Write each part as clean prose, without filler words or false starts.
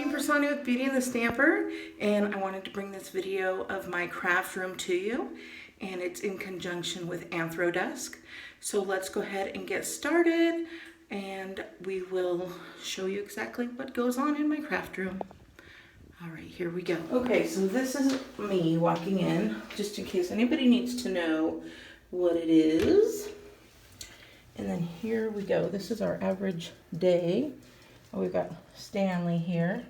Piersanti with Beauty and the Stamper, and I wanted to bring this video of my craft room to you, and it's in conjunction with AnthroDesk. So let's go ahead and get started, and we will show you exactly what goes on in my craft room. All right, here we go. Okay, so this is me walking in, just in case anybody needs to know what it is. And then here we go. This is our average day. Oh, we've got Stanley here.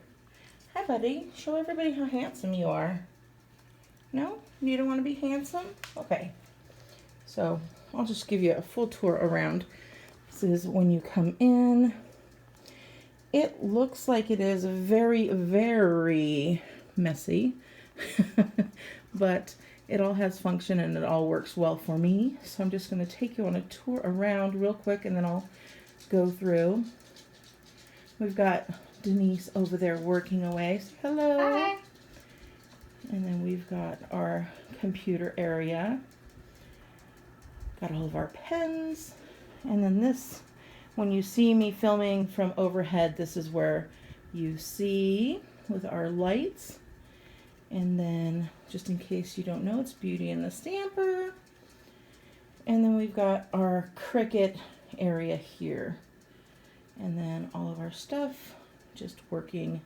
Hi, buddy. Show everybody how handsome you are. No? You don't want to be handsome? Okay. So I'll just give you a full tour around. This is when you come in. It looks like it is very, very messy. But it all has function and it all works well for me. So I'm just going to take you on a tour around real quick and then I'll go through. We've got Denise over there working away. Say hello. Hi. And then we've got our computer area. Got all of our pens. And then this, when you see me filming from overhead, this is where you see with our lights. And then, just in case you don't know, it's Beauty and the Stamper. And then we've got our Cricut area here. And then all of our stuff just working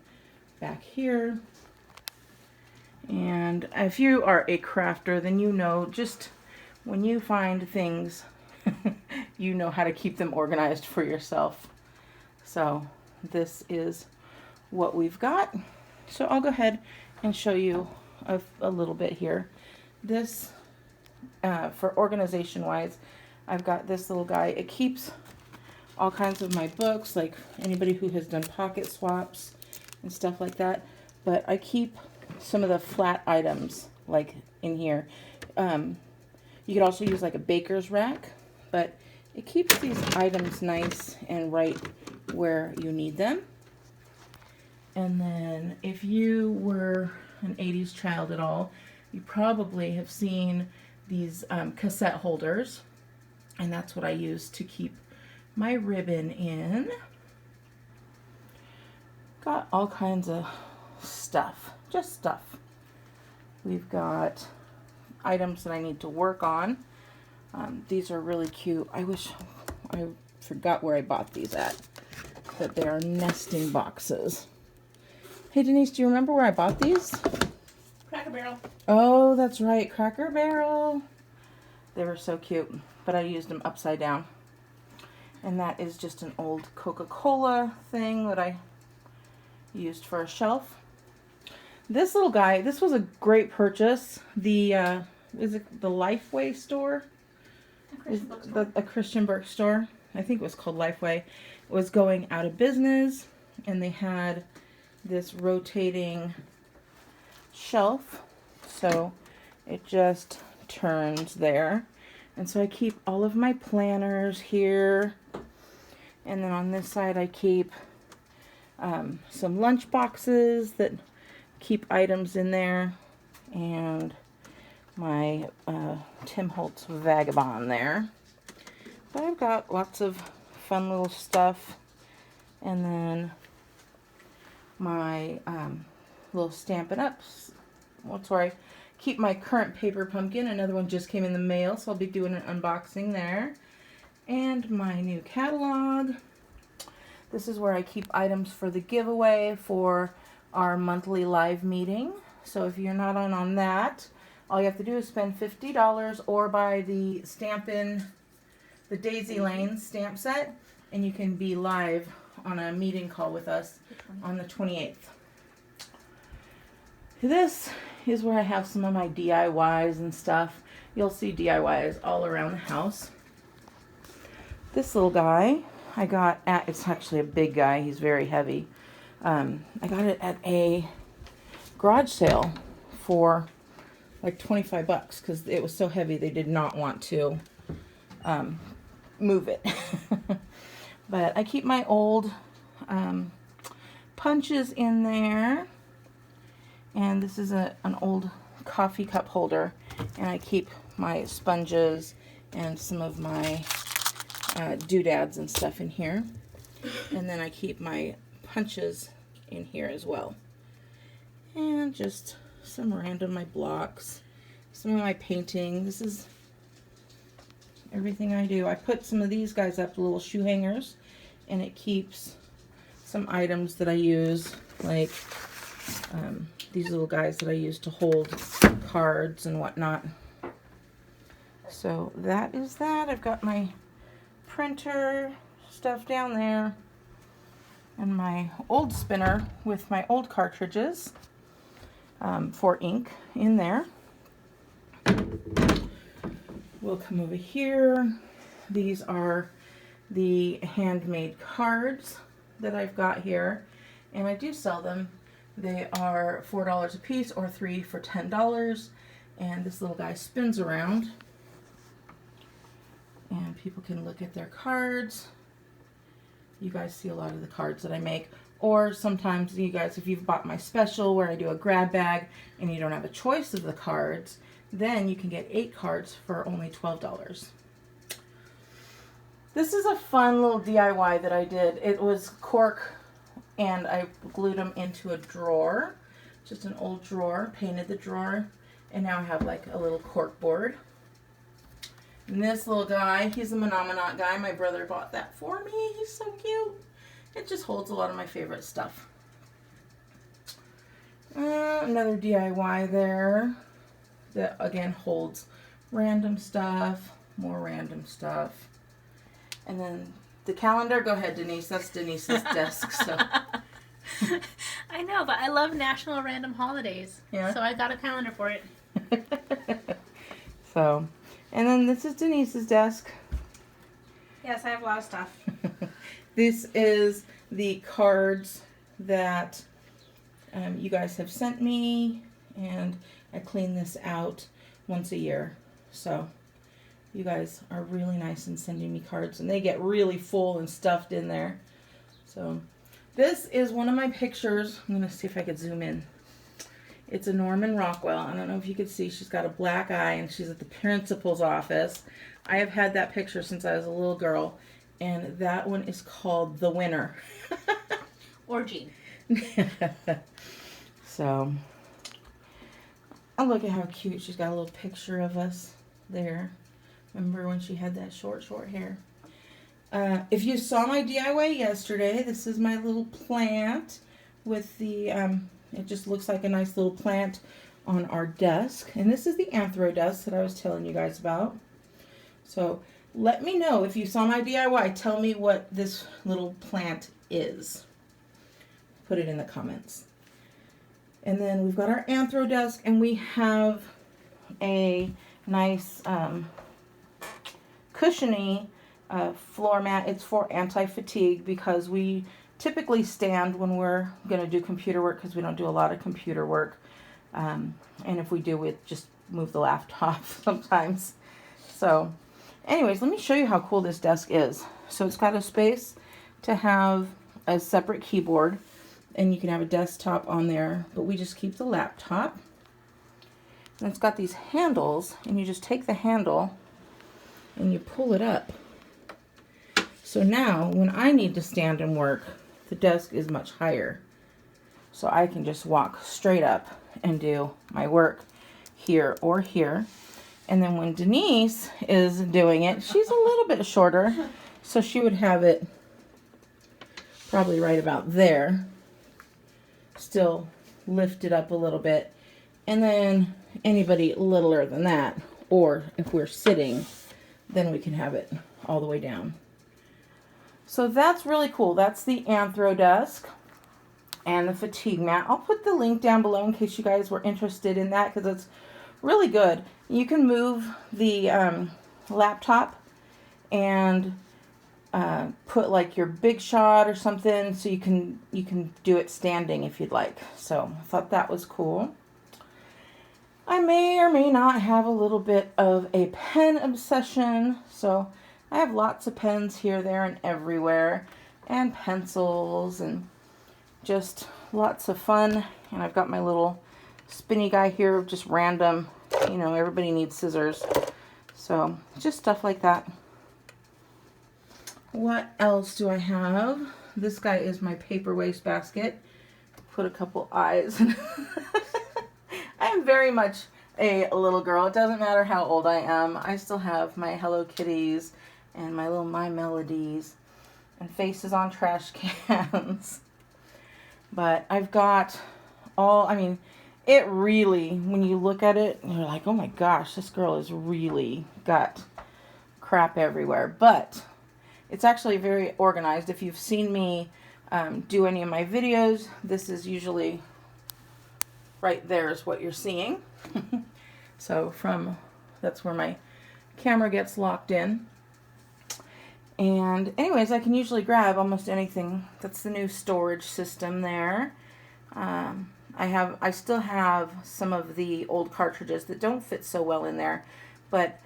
back here. And if you are a crafter, then you know just when you find things, you know how to keep them organized for yourself. So this is what we've got. So I'll go ahead and show you a little bit here. This, for organization wise, I've got this little guy. It keeps all kinds of my books, like anybody who has done pocket swaps and stuff like that. But I keep some of the flat items like in here. You could also use like a baker's rack, but it keeps these items nice and right where you need them. And then if you were an 80s child at all, you probably have seen these cassette holders, and that's what I use to keep my ribbon in. Got all kinds of stuff, just stuff. We've got items that I need to work on. These are really cute. I wish I forgot where I bought these at, but they are nesting boxes. Hey Denise, do you remember where I bought these? Cracker Barrel. Oh, that's right, Cracker Barrel. They were so cute, but I used them upside down. And that is just an old Coca-Cola thing that I used for a shelf. This little guy, this was a great purchase. The, is it the Lifeway store? A Christian bookstore. I think it was called Lifeway. It was going out of business, and they had this rotating shelf. So it just turns there. And so I keep all of my planners here. And then on this side I keep some lunch boxes that keep items in there. And my Tim Holtz Vagabond there. But I've got lots of fun little stuff. And then my little Stampin' Ups. Well, sorry. Keep my current paper pumpkin. Another one just came in the mail, so I'll be doing an unboxing there. And my new catalog. This is where I keep items for the giveaway for our monthly live meeting. So if you're not on that, all you have to do is spend $50 or buy the Stampin', the Daisy Lane stamp set, and you can be live on a meeting call with us on the 28th. This is where I have some of my DIYs and stuff. You'll see DIYs all around the house. This little guy I got at, it's actually a big guy, he's very heavy. I got it at a garage sale for like 25 bucks because it was so heavy they did not want to move it. But I keep my old punches in there. And this is an old coffee cup holder. And I keep my sponges and some of my doodads and stuff in here. And then I keep my punches in here as well. And just some random my blocks, some of my painting. This is everything I do. I put some of these guys up, little shoe hangers, and it keeps some items that I use, like these little guys that I use to hold cards and whatnot. So that is that. I've got my printer stuff down there and my old spinner with my old cartridges for ink in there. We'll come over here. These are the handmade cards that I've got here, and I do sell them. They are $4 a piece or 3 for $10, and this little guy spins around and people can look at their cards. You guys see a lot of the cards that I make, or sometimes you guys, if you've bought my special where I do a grab bag and you don't have a choice of the cards, then you can get 8 cards for only $12. This is a fun little DIY that I did. It was cork, and I glued them into a drawer, just an old drawer, painted the drawer, and now I have like a little cork board. And this little guy, he's a Monomonaut guy. My brother bought that for me. He's so cute. It just holds a lot of my favorite stuff. Another DIY there that again holds random stuff, more random stuff. And then the calendar, go ahead Denise, that's Denise's desk. So I know, but I love National Random Holidays. Yeah. So I got a calendar for it. So, and then this is Denise's desk. Yes, I have a lot of stuff. This is the cards that you guys have sent me, and I clean this out once a year. So you guys are really nice in sending me cards, and they get really full and stuffed in there. So this is one of my pictures. I'm going to see if I could zoom in. It's a Norman Rockwell. I don't know if you could see. She's got a black eye, and she's at the principal's office. I have had that picture since I was a little girl, and that one is called The Winner. Or Jean. So, oh, look at how cute. She's got a little picture of us there. Remember when she had that short hair? If you saw my DIY yesterday, this is my little plant with the, it just looks like a nice little plant on our desk. And this is the AnthroDesk that I was telling you guys about. So let me know if you saw my DIY. Tell me what this little plant is. Put it in the comments. And then we've got our AnthroDesk, and we have a nice cushiony floor mat. It's for anti-fatigue because we typically stand when we're going to do computer work because we don't do a lot of computer work. And if we do, we just move the laptop sometimes. So anyways, let me show you how cool this desk is. So it's got a space to have a separate keyboard, and you can have a desktop on there, but we just keep the laptop. And it's got these handles, and you just take the handle and you pull it up. So now when I need to stand and work, the desk is much higher. So I can just walk straight up and do my work here or here. And then when Denise is doing it, she's a little bit shorter, so she would have it probably right about there. Still lift it up a little bit. And then anybody littler than that, or if we're sitting, then we can have it all the way down. So that's really cool. That's the AnthroDesk and the fatigue mat. I'll put the link down below in case you guys were interested in that, because it's really good. You can move the laptop and put like your big shot or something, so you can do it standing if you'd like. So I thought that was cool. I may or may not have a little bit of a pen obsession, so I have lots of pens here, there, and everywhere, and pencils, and just lots of fun. And I've got my little spinny guy here, just random, you know, everybody needs scissors, so just stuff like that. What else do I have? This guy is my paper waste basket. put a couple eyes. I am very much a little girl. It doesn't matter how old I am. I still have my Hello Kitties and my little My Melodies and faces on trash cans. But I've got all, I mean, it really, when you look at it, you're like, oh my gosh, this girl has really got crap everywhere. But it's actually very organized. If you've seen me do any of my videos, this is usually right there is what you're seeing. So that's where my camera gets locked in. And anyways, I can usually grab almost anything. That's the new storage system there. I still have some of the old cartridges that don't fit so well in there, but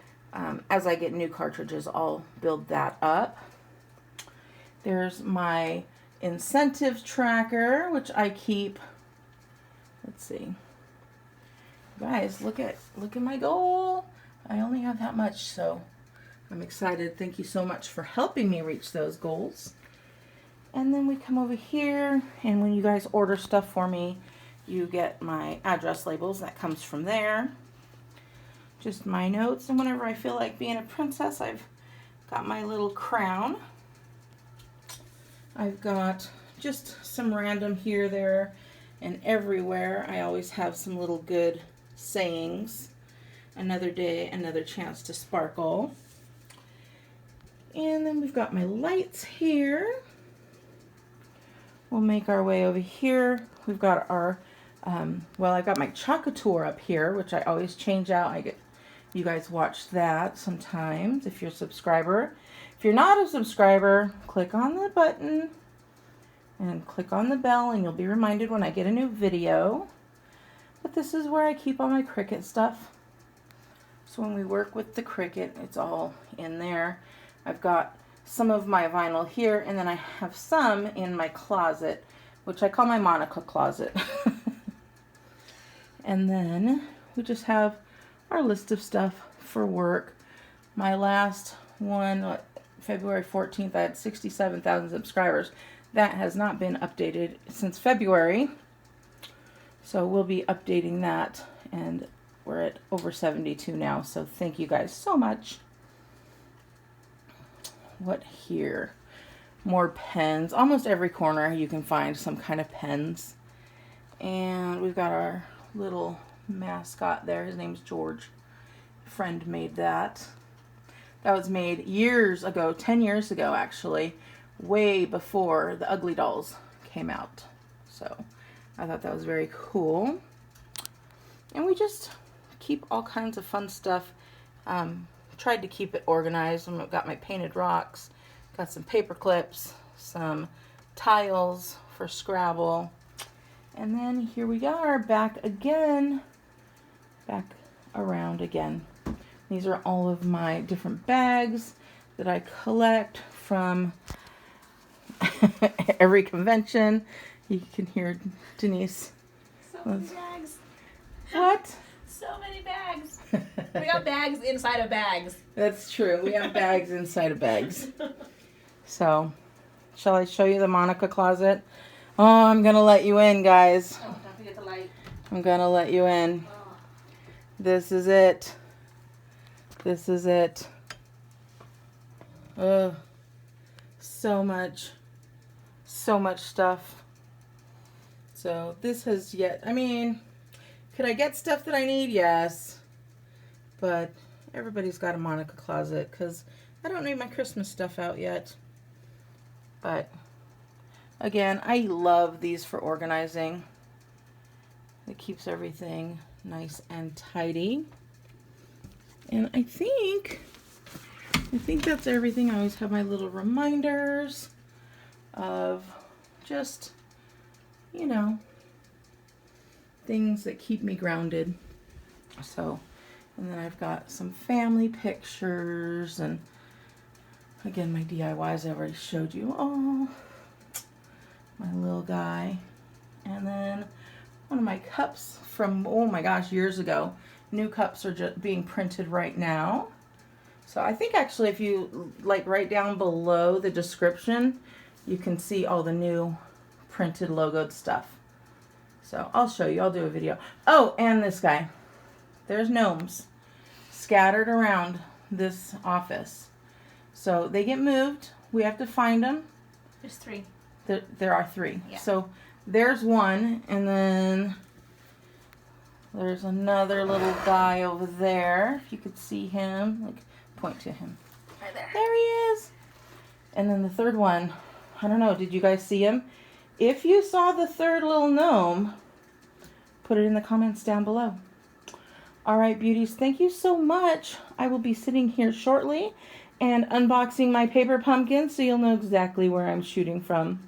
as I get new cartridges, I'll build that up. There's my incentive tracker, which I keep. Let's see. Guys, look at my goal. I only have that much, so I'm excited. Thank you so much for helping me reach those goals. And then we come over here, and when you guys order stuff for me, you get my address labels. That comes from there. Just my notes, and whenever I feel like being a princess, I've got my little crown. I've got just some random here, there, and everywhere. I always have some little good sayings. Another day, another chance to sparkle. And then we've got my lights here. We'll make our way over here. We've got our, well, I've got my Chocateur up here, which I always change out. You guys watch that sometimes if you're a subscriber. If you're not a subscriber, click on the button and click on the bell, and you'll be reminded when I get a new video. But this is where I keep all my Cricut stuff. So when we work with the Cricut, it's all in there. I've got some of my vinyl here, and then I have some in my closet, which I call my Monica closet. And then we just have our list of stuff for work. My last one, February 14th, I had 67,000 subscribers. That has not been updated since February. So we'll be updating that, and we're at over 72 now. So thank you guys so much. What here? More pens. Almost every corner you can find some kind of pens. And we've got our little mascot there. His name's George. A friend made that. That was made years ago, 10 years ago actually, way before the Ugly Dolls came out. So I thought that was very cool. And we just keep all kinds of fun stuff. Tried to keep it organized. I've got my painted rocks, got some paper clips, some tiles for Scrabble, and then here we are back again, back around again. These are all of my different bags that I collect from every convention. You can hear Denise. So many bags. What? So many bags. We got bags inside of bags. That's true. We have bags inside of bags. So, shall I show you the Monica closet? Oh, I'm going to let you in, guys. Oh, don't forget the light. I'm going to let you in. Oh. This is it. This is it. So much stuff. So, this has yet, I mean, could I get stuff that I need? Yes. But everybody's got a Monica closet because I don't need my Christmas stuff out yet. But again, I love these for organizing. It keeps everything nice and tidy. And I think that's everything. I always have my little reminders of just, you know, things that keep me grounded. So, and then I've got some family pictures, and again, my DIYs I already showed you. Oh, my little guy. And then one of my cups from, oh my gosh, years ago. New cups are just being printed right now. So I think actually if you like right down below the description, you can see all the new printed logoed stuff. So I'll show you. I'll do a video. Oh, and this guy. There's gnomes scattered around this office. So they get moved. We have to find them. There's 3. There are 3. Yeah. So there's one, and then there's another little guy over there. If you could see him, like point to him. Right there. There he is. And then the third one, I don't know, did you guys see him? If you saw the third little gnome, put it in the comments down below. All right, beauties, thank you so much. I will be sitting here shortly and unboxing my paper pumpkin so you'll know exactly where I'm shooting from.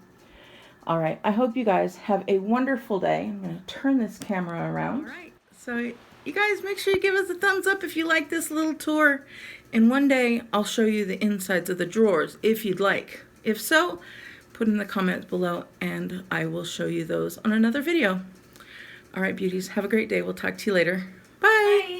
All right, I hope you guys have a wonderful day. I'm going to turn this camera around. All right, so you guys make sure you give us a thumbs up if you like this little tour. And one day I'll show you the insides of the drawers if you'd like. If so, put in the comments below and I will show you those on another video. All right, beauties, have a great day. We'll talk to you later. Bye. Bye.